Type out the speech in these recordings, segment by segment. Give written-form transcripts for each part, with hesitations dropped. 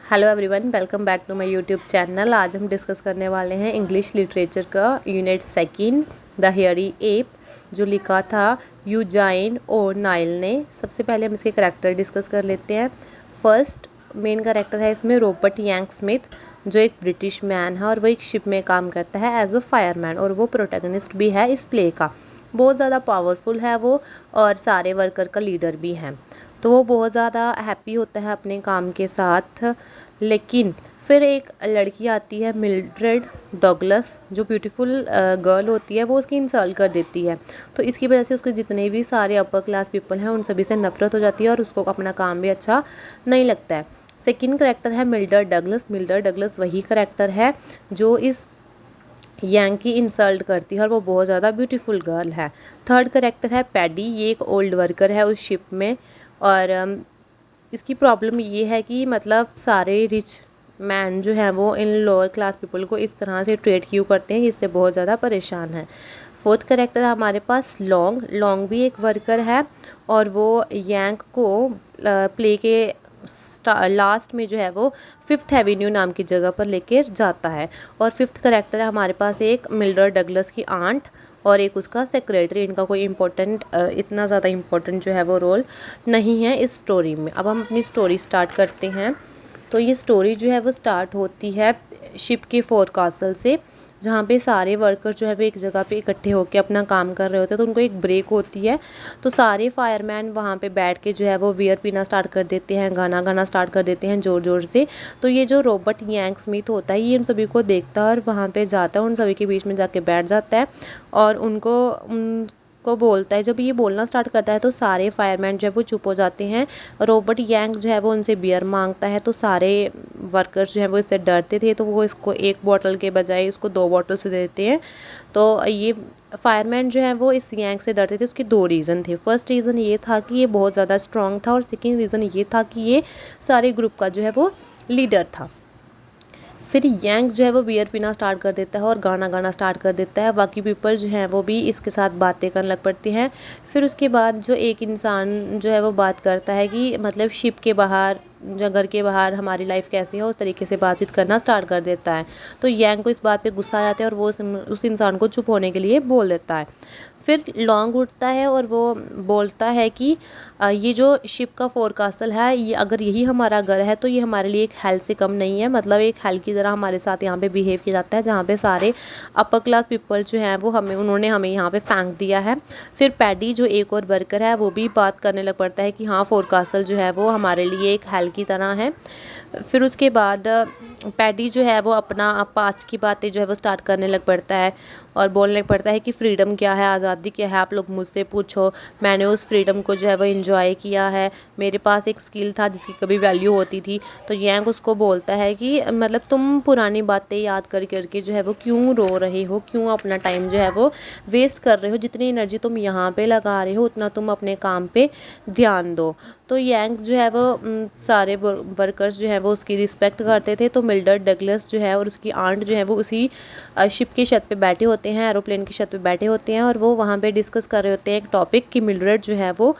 Hello everyone, welcome back to my YouTube channel. आज हम discuss करने वाले हैं इंग्लिश लिटरेचर का unit second, the hairy ape, जो लिखा था यूजाइन और नाइल ने। सबसे पहले हम इसके करैक्टर डिस्कस कर लेते हैं। फर्स्ट मेन करैक्टर है इसमें रॉबर्ट यांक स्मिथ, जो एक ब्रिटिश मैन है और वो एक शिप में काम करता है एज अ फायरमैन, और वो प्रोटैगनिस्ट भी है इस प्ले का। बहुत ज़्यादा पावरफुल है वो और सारे वर्कर का लीडर भी है। तो वो बहुत ज़्यादा हैप्पी होता है अपने काम के साथ। लेकिन फिर एक लड़की आती है मिल्ड्रेड डगलस, जो ब्यूटीफुल गर्ल होती है, वो उसकी इंसल्ट कर देती है। तो इसकी वजह से उसके जितने भी सारे अपर क्लास पीपल हैं उन सभी से नफरत हो जाती है और उसको अपना काम भी अच्छा नहीं लगता है। सेकंड करेक्टर है मिल्ड्रेड डगलस। मिल्ड्रेड डगलस वही करेक्टर है जो इस यांग की इंसल्ट करती है और वो बहुत ज़्यादा ब्यूटीफुल गर्ल है। थर्ड करेक्टर है पैडी। ये एक ओल्ड वर्कर है उस शिप में और इसकी प्रॉब्लम ये है कि मतलब सारे रिच मैन जो हैं वो इन लोअर क्लास पीपल को इस तरह से ट्रीट क्यों करते हैं, इससे बहुत ज़्यादा परेशान है। फोर्थ करेक्टर है हमारे पास लॉन्ग। लॉन्ग भी एक वर्कर है और वो यांग को प्ले के लास्ट में जो है वो फिफ्थ एवेन्यू नाम की जगह पर लेकर जाता है। और फिफ्थ करेक्टर है हमारे पास एक मिल्ड्रेड डगलस की आंट और एक उसका सेक्रेटरी। इनका कोई इतना ज़्यादा इम्पोर्टेंट जो है वो रोल नहीं है इस स्टोरी में। अब हम अपनी स्टोरी स्टार्ट करते हैं। तो ये स्टोरी जो है वो स्टार्ट होती है शिप के फोर कासल से, जहाँ पे सारे वर्कर जो है वो एक जगह पे इकट्ठे होकर अपना काम कर रहे होते हैं। तो उनको एक ब्रेक होती है, तो सारे फायरमैन वहाँ पे बैठ के जो है वो बियर पीना स्टार्ट कर देते हैं, गाना गाना स्टार्ट कर देते हैं ज़ोर ज़ोर से। तो ये जो रॉबर्ट यांक स्मिथ होता है ये उन सभी को देखता है और वहाँ पे जाता है, उन सभी के बीच में जाके बैठ जाता है और उनको बोलता है। जब ये बोलना स्टार्ट करता है तो सारे फायरमैन जो है वो चुप हो जाते हैं। रॉबर्ट यांक जो है वो उनसे बियर मांगता है, तो सारे वर्कर्स जो है वो इससे डरते थे, तो वो इसको एक बॉटल के बजाय इसको 2 बॉटल से देते हैं। तो ये फायरमैन जो है वो इस यांक से डरते थे। उसके 2 रीज़न थे। फर्स्ट रीज़न ये था कि ये बहुत ज़्यादा स्ट्रॉन्ग था और सेकेंड रीज़न ये था कि ये सारे ग्रुप का जो है वो लीडर था। फिर यांग जो है वो बियर पीना स्टार्ट कर देता है और गाना गाना स्टार्ट कर देता है। बाकी पीपल जो हैं वो भी इसके साथ बातें करने लग पड़ती हैं। फिर उसके बाद जो एक इंसान जो है वो बात करता है कि मतलब शिप के बाहर या घर के बाहर हमारी लाइफ कैसी है, उस तरीके से बातचीत करना स्टार्ट कर देता है। तो यांग को इस बात पे गुस्सा आ जाता है और वो उस इंसान को चुप होने के लिए बोल देता है। फिर लॉन्ग उठता है और वो बोलता है कि ये जो शिप का फोरकास्टल है, ये अगर यही हमारा घर है तो ये हमारे लिए एक हेल से कम नहीं है। मतलब एक हेल की तरह हमारे साथ यहाँ पे बिहेव किया जाता है, जहाँ पे सारे अपर क्लास पीपल जो हैं वो उन्होंने हमें यहाँ पे फेंक दिया है। फिर पैडी जो एक और वर्कर है वो भी बात करने लग पड़ता है कि हाँ, फोरकास्टल जो है वो हमारे लिए एक हेल की तरह है। फिर उसके बाद पैडी जो है वो अपना पास्ट की बातें जो है वो स्टार्ट करने लग पड़ता है और बोलने लग पड़ता है कि फ्रीडम क्या है, आज़ादी क्या है, आप लोग मुझसे पूछो। मैंने उस फ्रीडम को जो है वो एंजॉय किया है। मेरे पास एक स्किल था जिसकी कभी वैल्यू होती थी। तो यांग उसको बोलता है कि मतलब तुम पुरानी बातें याद कर करके जो है वो क्यों रो रहे हो, क्यों अपना टाइम जो है वो वेस्ट कर रहे हो। जितनी एनर्जी तुम यहाँ पे लगा रहे हो उतना तुम अपने काम पे ध्यान दो। तो यांग जो है वो सारे वर्कर्स जो है वो उसकी रिस्पेक्ट करते थे। तो मिल्ड्रेड डगलस जो है और उसकी आंट जो है वो उसी शिप की छत पे बैठे होते हैं, एरोप्लेन की छत पे बैठे होते हैं और वो वहाँ पे डिस्कस कर रहे होते हैं एक टॉपिक कि मिल्ड्रेड जो है वो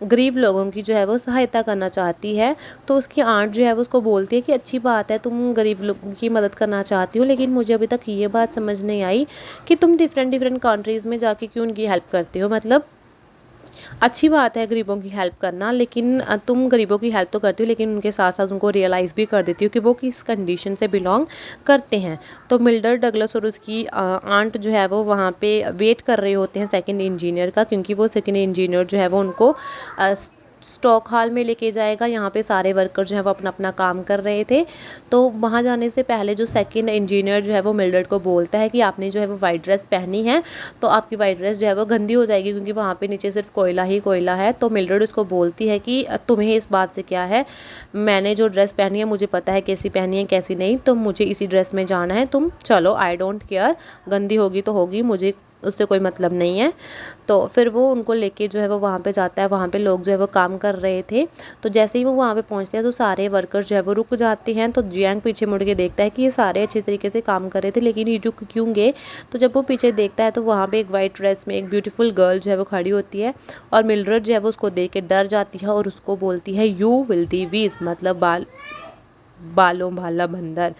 गरीब लोगों की जो है वो सहायता करना चाहती है। तो उसकी आंट जो है वो उसको बोलती है कि अच्छी बात है, तुम गरीब लोगों की मदद करना चाहती हो, लेकिन मुझे अभी तक ये बात समझ नहीं आई कि तुम डिफरेंट कंट्रीज़ में जाके क्यों उनकी हेल्प करते हो। मतलब अच्छी बात है गरीबों की हेल्प करना, लेकिन तुम गरीबों की हेल्प तो करती हो लेकिन उनके साथ साथ उनको रियलाइज़ भी कर देती हो कि वो किस कंडीशन से बिलोंग करते हैं। तो मिल्ड्रेड डगलस और उसकी आंट जो है वो वहाँ पे वेट कर रहे होते हैं सेकंड इंजीनियर का, क्योंकि वो सेकंड इंजीनियर जो है वो उनको स्टॉक हॉल में लेके जाएगा। यहाँ पे सारे वर्कर जो है वो अपना अपना काम कर रहे थे। तो वहाँ जाने से पहले जो सेकंड इंजीनियर जो है वो मिल्ड्रेड को बोलता है कि आपने जो है वो वाइट ड्रेस पहनी है तो आपकी वाइट ड्रेस जो है वो गंदी हो जाएगी, क्योंकि वहाँ पे नीचे सिर्फ कोयला ही कोयला है। तो मिल्ड्रेड उसको बोलती है कि तुम्हें इस बात से क्या है, मैंने जो ड्रेस पहनी है मुझे पता है कैसी पहनी है कैसी नहीं, तो मुझे इसी ड्रेस में जाना है, तुम चलो, आई डोंट केयर, गंदी होगी तो होगी, मुझे उससे कोई मतलब नहीं है। तो फिर वो उनको लेके जो है वो वहाँ पे जाता है। वहाँ पे लोग जो है वो काम कर रहे थे। तो जैसे ही वो वहाँ पे पहुँचते हैं तो सारे वर्कर्स जो है वो रुक जाते हैं। तो जियांग पीछे मुड़ के देखता है कि ये सारे अच्छे तरीके से काम कर रहे थे लेकिन ये रुक क्यों गए। तो जब वो पीछे देखता है तो वहाँ पे एक वाइट ड्रेस में एक ब्यूटीफुल गर्ल जो है वो खड़ी होती है और मिल्ड्रेड जो है वो उसको देख के डर जाती है और उसको बोलती है यू विल दी वीज, मतलब बालों भाला बंदर।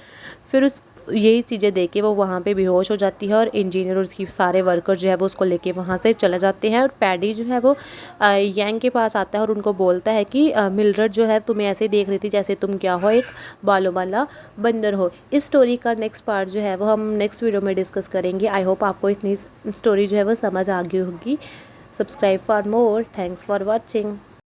फिर उस यही चीज़ें देख के वो वहाँ पे बेहोश हो जाती है और इंजीनियर और उसकी सारे वर्कर जो है वो उसको लेके वहाँ से चले जाते हैं। और पैडी जो है वो यांग के पास आता है और उनको बोलता है कि मिलरेड जो है तुम्हें ऐसे देख रही थी जैसे तुम क्या हो, एक बालों वाला बंदर हो। इस स्टोरी का नेक्स्ट पार्ट जो है वो हम नेक्स्ट वीडियो में डिस्कस करेंगे। आई होप आपको इतनी स्टोरी जो है वो समझ आ गई होगी। Subscribe for more. Thanks for watching.